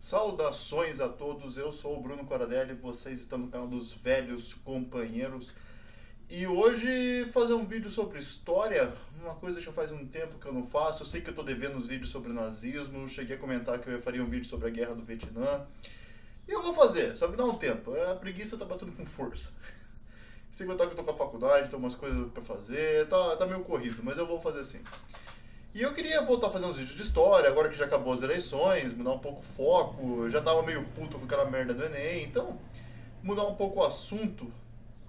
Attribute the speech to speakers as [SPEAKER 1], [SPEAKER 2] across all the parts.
[SPEAKER 1] Saudações a todos, eu sou o Bruno Coradelli, vocês estão no canal dos Velhos Companheiros. E hoje fazer um vídeo sobre história, uma coisa que já faz um tempo que eu não faço. Eu sei que eu estou devendo os vídeos sobre o nazismo, cheguei a comentar que eu faria um vídeo sobre a Guerra do Vietnã. E eu vou fazer, só me dá um tempo, a preguiça tá batendo com força. Sem contar que eu tô com a faculdade, tem umas coisas pra fazer, tá meio corrido, mas eu vou fazer assim. E eu queria voltar a fazer uns vídeos de história, agora que já acabou as eleições, mudar um pouco o foco. Eu já tava meio puto com aquela merda do Enem, então mudar um pouco o assunto.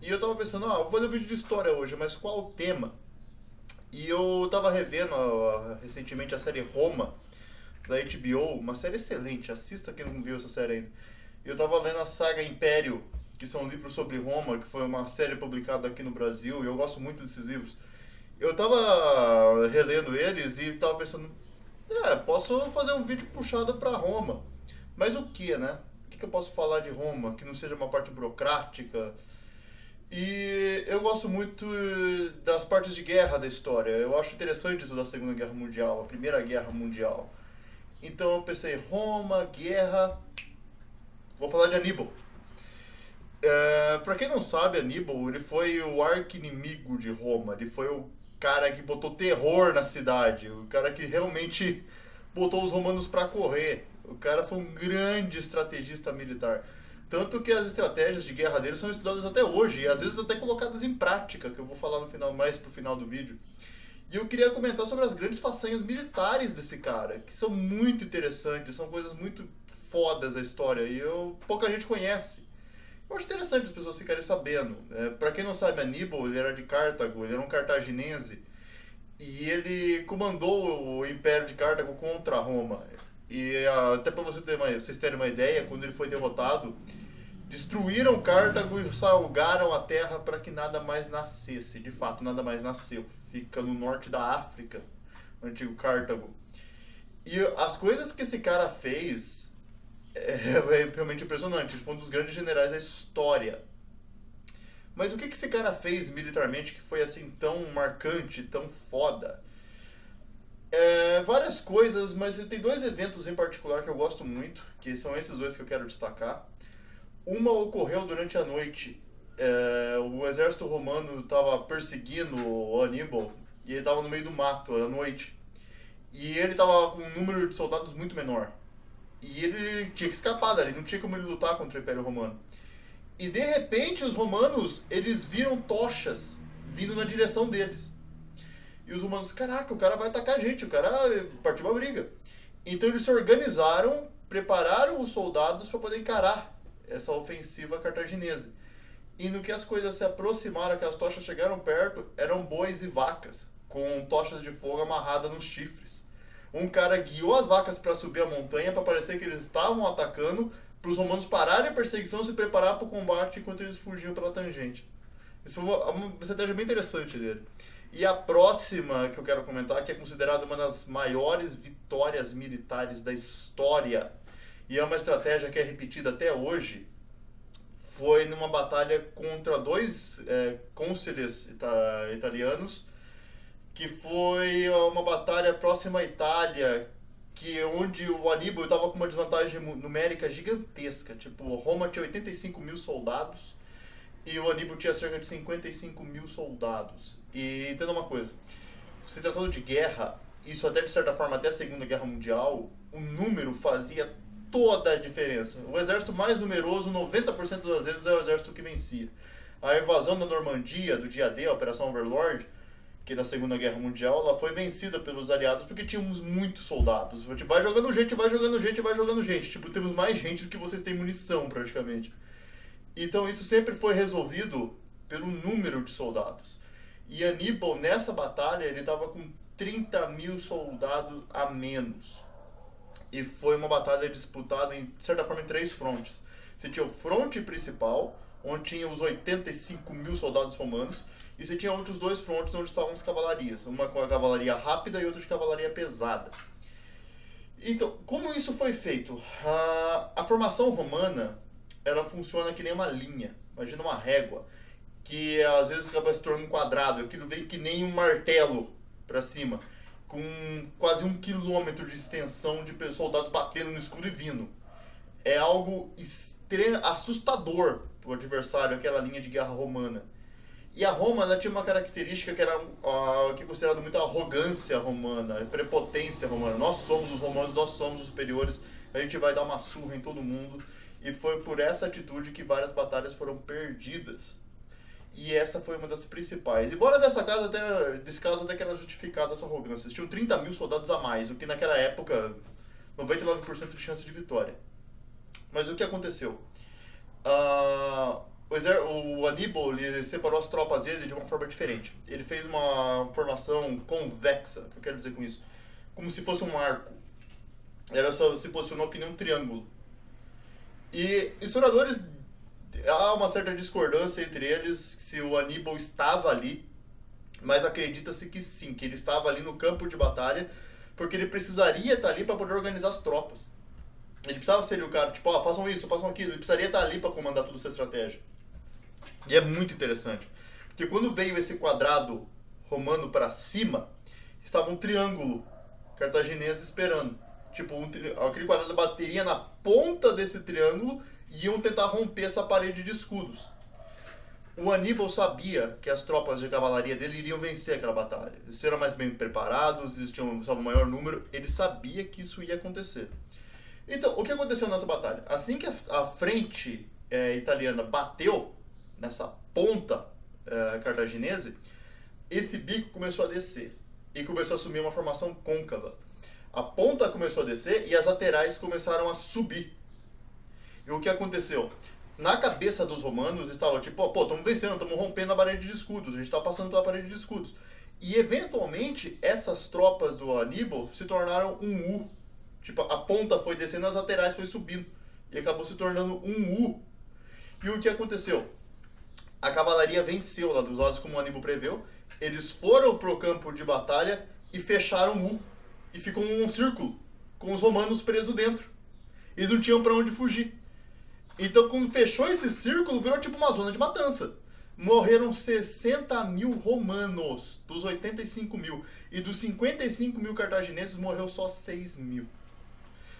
[SPEAKER 1] E eu tava pensando, vou fazer um vídeo de história hoje, mas qual o tema? E eu tava revendo recentemente a série Roma, da HBO, uma série excelente, assista quem não viu essa série ainda. E eu tava lendo a saga Império, que são livros sobre Roma, que foi uma série publicada aqui no Brasil, e eu gosto muito desses livros. Eu tava relendo eles e tava pensando, posso fazer um vídeo puxado pra Roma. Mas o que, né? O que eu posso falar de Roma que não seja uma parte burocrática? E eu gosto muito das partes de guerra da história. Eu acho interessante isso da Segunda Guerra Mundial, a Primeira Guerra Mundial. Então eu pensei, Roma, guerra... Vou falar de Aníbal. Pra quem não sabe, Aníbal, ele foi o arqui-inimigo de Roma. Ele foi o cara que botou terror na cidade. O cara que realmente botou os romanos pra correr. O cara foi um grande estrategista militar. Tanto que as estratégias de guerra dele são estudadas até hoje. E às vezes até colocadas em prática, que eu vou falar no final, mais pro final do vídeo. E eu queria comentar sobre as grandes façanhas militares desse cara, que são muito interessantes, são coisas muito fodas da história. E pouca gente conhece. Eu acho interessante as pessoas ficarem sabendo. Para quem não sabe, Aníbal, ele era de Cartago, ele era um cartaginense. E ele comandou o Império de Cartago contra Roma. E até para vocês terem uma ideia, quando ele foi derrotado, destruíram Cartago e salgaram a terra para que nada mais nascesse. De fato, nada mais nasceu. Fica no norte da África, o antigo Cartago. E as coisas que esse cara fez... É realmente impressionante. Ele foi um dos grandes generais da história. Mas o que esse cara fez militarmente que foi assim tão marcante, tão foda? Várias coisas, mas tem dois eventos em particular que eu gosto muito, que são esses dois que eu quero destacar. Uma ocorreu durante a noite. O exército romano estava perseguindo o Aníbal e ele estava no meio do mato à noite. E ele estava com um número de soldados muito menor. E ele tinha que escapar dali, não tinha como ele lutar contra o Império Romano. E de repente os romanos, eles viram tochas vindo na direção deles. E os romanos, caraca, o cara vai atacar a gente, o cara partiu uma briga. Então eles se organizaram, prepararam os soldados para poder encarar essa ofensiva cartaginesa. E no que as coisas se aproximaram, que as tochas chegaram perto, eram bois e vacas, com tochas de fogo amarradas nos chifres. Um cara guiou as vacas para subir a montanha para parecer que eles estavam atacando, para os romanos pararem a perseguição e se preparar para o combate enquanto eles fugiam pela tangente. Isso foi uma estratégia bem interessante dele. E a próxima que eu quero comentar, que é considerada uma das maiores vitórias militares da história, e é uma estratégia que é repetida até hoje, foi numa batalha contra dois cônsules italianos, que foi uma batalha próxima à Itália, onde o Aníbal estava com uma desvantagem numérica gigantesca. Tipo, Roma tinha 85 mil soldados e o Aníbal tinha cerca de 55 mil soldados. E entenda uma coisa, se tratando de guerra, isso até de certa forma, até a Segunda Guerra Mundial, o número fazia toda a diferença. O exército mais numeroso, 90% das vezes, é o exército que vencia. A invasão da Normandia, do dia D, a Operação Overlord, que na Segunda Guerra Mundial, ela foi vencida pelos aliados porque tínhamos muitos soldados. Tipo, vai jogando gente, vai jogando gente, vai jogando gente. Tipo, temos mais gente do que vocês têm munição, praticamente. Então isso sempre foi resolvido pelo número de soldados. E Aníbal, nessa batalha, ele estava com 30 mil soldados a menos. E foi uma batalha disputada, de certa forma, em três frontes. Você tinha o fronte principal, onde tinha os 85 mil soldados romanos, e você tinha outros dois frontes onde estavam as cavalarias, uma com a cavalaria rápida e outra de cavalaria pesada. Então, como isso foi feito? A formação romana, ela funciona que nem uma linha, imagina uma régua, que às vezes acaba se tornando um quadrado, aquilo vem que nem um martelo para cima, com quase 1 quilômetro de extensão de soldados batendo no escudo e vindo. é algo assustador para o adversário, aquela linha de guerra romana. E a Roma, ela tinha uma característica que era que é considerada muito a arrogância romana, a prepotência romana. Nós somos os romanos, nós somos os superiores, a gente vai dar uma surra em todo mundo. E foi por essa atitude que várias batalhas foram perdidas. E essa foi uma das principais. Embora desse caso até que era justificada essa arrogância. Eles tinham 30 mil soldados a mais, o que naquela época, 99% de chance de vitória. Mas o que aconteceu? O Aníbal ele separou as tropas dele de uma forma diferente. Ele fez uma formação convexa, o que eu quero dizer com isso? Como se fosse um arco. Se posicionou que nem um triângulo. E historiadores, há uma certa discordância entre eles se o Aníbal estava ali, mas acredita-se que sim, que ele estava ali no campo de batalha, porque ele precisaria estar ali para poder organizar as tropas. Ele precisava ser o cara, tipo, façam isso, façam aquilo. Ele precisaria estar ali para comandar toda essa estratégia. E é muito interessante, porque quando veio esse quadrado romano para cima, estava um triângulo cartaginês esperando. Tipo, aquele quadrado bateria na ponta desse triângulo e iam tentar romper essa parede de escudos. O Aníbal sabia que as tropas de cavalaria dele iriam vencer aquela batalha. Eles eram mais bem preparados, eles tinham um maior número, ele sabia que isso ia acontecer. Então, o que aconteceu nessa batalha? Assim que a frente italiana bateu nessa ponta cartaginese, esse bico começou a descer e começou a assumir uma formação côncava. A ponta começou a descer e as laterais começaram a subir. E o que aconteceu? Na cabeça dos romanos estava tipo, estamos vencendo, estamos rompendo a parede de escudos, a gente está passando pela parede de escudos. E eventualmente essas tropas do Aníbal se tornaram um U. Tipo, a ponta foi descendo, as laterais foi subindo. E acabou se tornando um U. E o que aconteceu? A cavalaria venceu lá dos lados como o Aníbal preveu. Eles foram pro campo de batalha e fecharam o U. E ficou um círculo, com os romanos presos dentro. Eles não tinham para onde fugir. Então, quando fechou esse círculo, virou tipo uma zona de matança. Morreram 60 mil romanos dos 85 mil. E dos 55 mil cartagineses, morreu só 6 mil.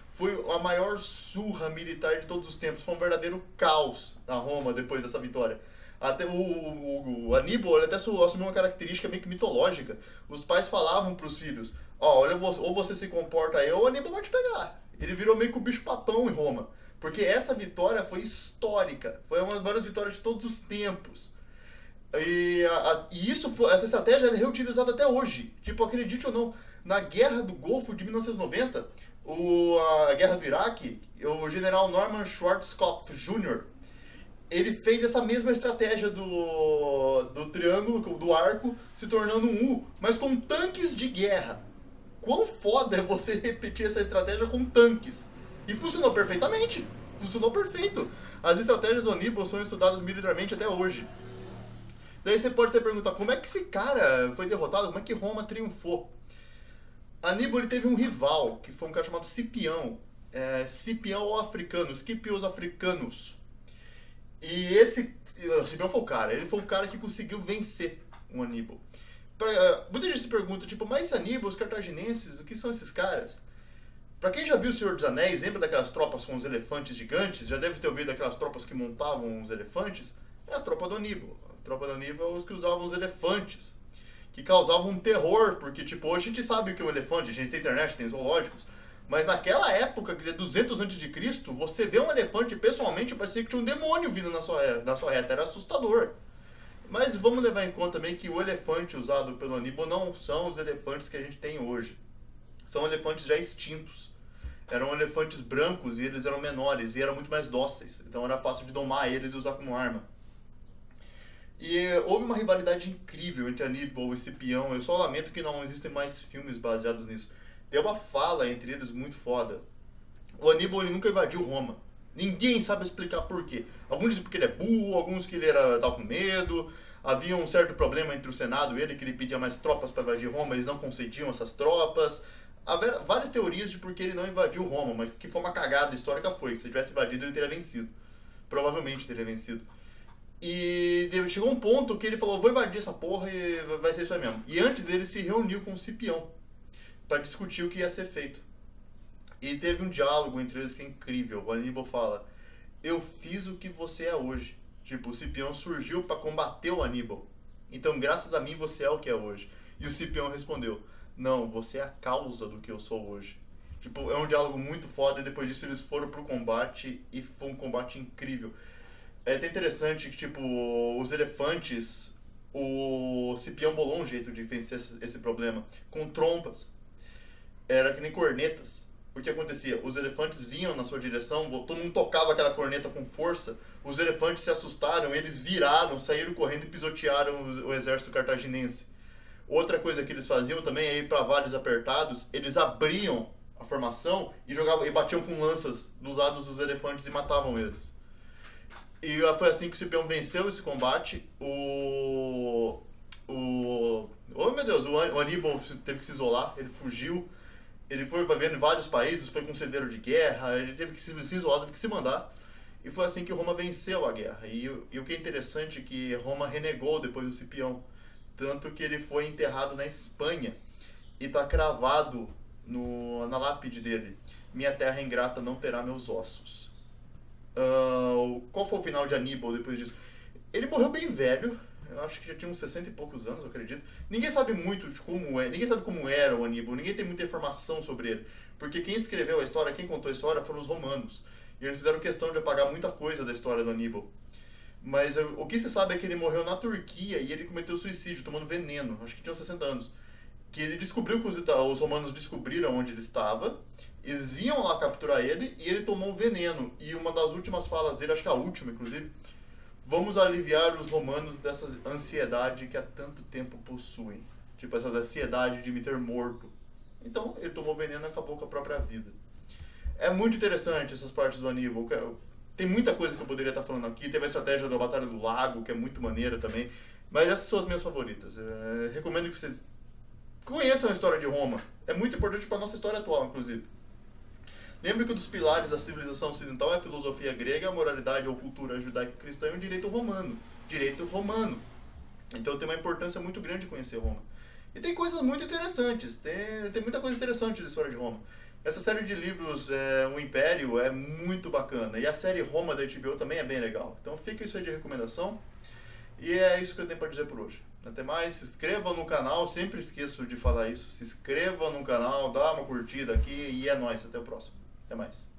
[SPEAKER 1] Foi a maior surra militar de todos os tempos. Foi um verdadeiro caos na Roma depois dessa vitória. Até o Aníbal até assumiu uma característica meio que mitológica. Os pais falavam para os filhos, olha, ou você se comporta aí, ou o Aníbal vai te pegar. Ele virou meio que o bicho papão em Roma. Porque essa vitória foi histórica. Foi uma das maiores vitórias de todos os tempos. E essa estratégia é reutilizada até hoje. Tipo, acredite ou não, na Guerra do Golfo de 1990, a Guerra do Iraque, o general Norman Schwarzkopf Jr., ele fez essa mesma estratégia do triângulo, do arco, se tornando um U, mas com tanques de guerra. Quão foda é você repetir essa estratégia com tanques? E funcionou perfeitamente. Funcionou perfeito. As estratégias do Aníbal são estudadas militarmente até hoje. Daí você pode até perguntar, como é que esse cara foi derrotado? Como é que Roma triunfou? Aníbal ele teve um rival, que foi um cara chamado Scipião. Scipião ou africano, Scipios africanos. E o Scipião foi o cara. Ele foi o cara que conseguiu vencer o Aníbal. Muita gente se pergunta, tipo, mas esse Aníbal, os cartaginenses, o que são esses caras? Pra quem já viu O Senhor dos Anéis, lembra daquelas tropas com os elefantes gigantes? Já deve ter ouvido daquelas tropas que montavam os elefantes? É a tropa do Aníbal. A tropa do Aníbal é os que usavam os elefantes. Que causavam um terror, porque tipo, hoje a gente sabe o que é um elefante, a gente tem internet, tem zoológicos. Mas naquela época, que é 200 a.C., você vê um elefante, pessoalmente, parecia que tinha um demônio vindo na sua reta. Era assustador. Mas vamos levar em conta também que o elefante usado pelo Aníbal não são os elefantes que a gente tem hoje. São elefantes já extintos. Eram elefantes brancos e eles eram menores e eram muito mais dóceis. Então era fácil de domar eles e usar como arma. E houve uma rivalidade incrível entre Aníbal e Scipião. Eu só lamento que não existem mais filmes baseados nisso. Tem uma fala entre eles muito foda. O Aníbal ele nunca invadiu Roma. Ninguém sabe explicar por quê. Alguns dizem porque ele é burro, alguns que ele estava com medo. Havia um certo problema entre o Senado e ele, que ele pedia mais tropas para invadir Roma, eles não concediam essas tropas. Havia várias teorias de por que ele não invadiu Roma, mas que foi uma cagada histórica foi. Se ele tivesse invadido, ele teria vencido. Provavelmente teria vencido. E chegou um ponto que ele falou, vou invadir essa porra e vai ser isso aí mesmo. E antes ele se reuniu com o Scipião para discutir o que ia ser feito. E teve um diálogo entre eles que é incrível. O Aníbal fala: eu fiz o que você é hoje. Tipo, o Cipião surgiu para combater o Aníbal. Então, graças a mim, você é o que é hoje. E o Cipião respondeu: não, você é a causa do que eu sou hoje. Tipo, é um diálogo muito foda. E depois disso, eles foram pro combate. E foi um combate incrível. É até interessante que, tipo, os elefantes. O Cipião bolou um jeito de vencer esse problema. Com trompas. Era que nem cornetas. O que acontecia? Os elefantes vinham na sua direção, todo mundo tocava aquela corneta com força, os elefantes se assustaram, eles viraram, saíram correndo e pisotearam o exército cartaginense. Outra coisa que eles faziam também é ir para vales apertados, eles abriam a formação e jogavam e batiam com lanças dos lados dos elefantes e matavam eles. E foi assim que o Cipião venceu esse combate. Oh meu Deus, o Aníbal teve que se isolar, ele fugiu. Ele foi vivendo em vários países, foi conselheiro de guerra, ele teve que se isolar, teve que se mandar. E foi assim que Roma venceu a guerra. E o que é interessante é que Roma renegou depois do Cipião. Tanto que ele foi enterrado na Espanha. E está cravado na lápide dele: minha terra ingrata não terá meus ossos. Qual foi o final de Aníbal depois disso? Ele morreu bem velho. Eu acho que já tinha uns 60 e poucos anos, eu acredito. Ninguém sabe muito de como é, ninguém sabe como era o Aníbal, ninguém tem muita informação sobre ele. Porque quem escreveu a história, quem contou a história foram os romanos. E eles fizeram questão de apagar muita coisa da história do Aníbal. Mas o que se sabe é que ele morreu na Turquia e ele cometeu suicídio, tomando veneno. Acho que tinha uns 60 anos. Que ele descobriu que os romanos descobriram onde ele estava, eles iam lá capturar ele e ele tomou um veneno. E uma das últimas falas dele, acho que a última inclusive: vamos aliviar os romanos dessa ansiedade que há tanto tempo possuem. Tipo, essa ansiedade de me ter morto. Então, ele tomou veneno e acabou com a própria vida. É muito interessante essas partes do Aníbal. Tem muita coisa que eu poderia estar falando aqui. Teve a estratégia da Batalha do Lago, que é muito maneira também. Mas essas são as minhas favoritas. Recomendo que vocês conheçam a história de Roma. É muito importante para a nossa história atual, inclusive. Lembre que um dos pilares da civilização ocidental é a filosofia grega, a moralidade ou cultura judaico-cristã e o direito romano. Direito romano. Então tem uma importância muito grande conhecer Roma. E tem coisas muito interessantes. Tem muita coisa interessante da história de Roma. Essa série de livros, O Império, é muito bacana. E a série Roma da HBO também é bem legal. Então fica isso aí de recomendação. E é isso que eu tenho para dizer por hoje. Até mais, se inscreva no canal, sempre esqueço de falar isso. Se inscreva no canal, dá uma curtida aqui e é nóis. Até o próximo. Até mais.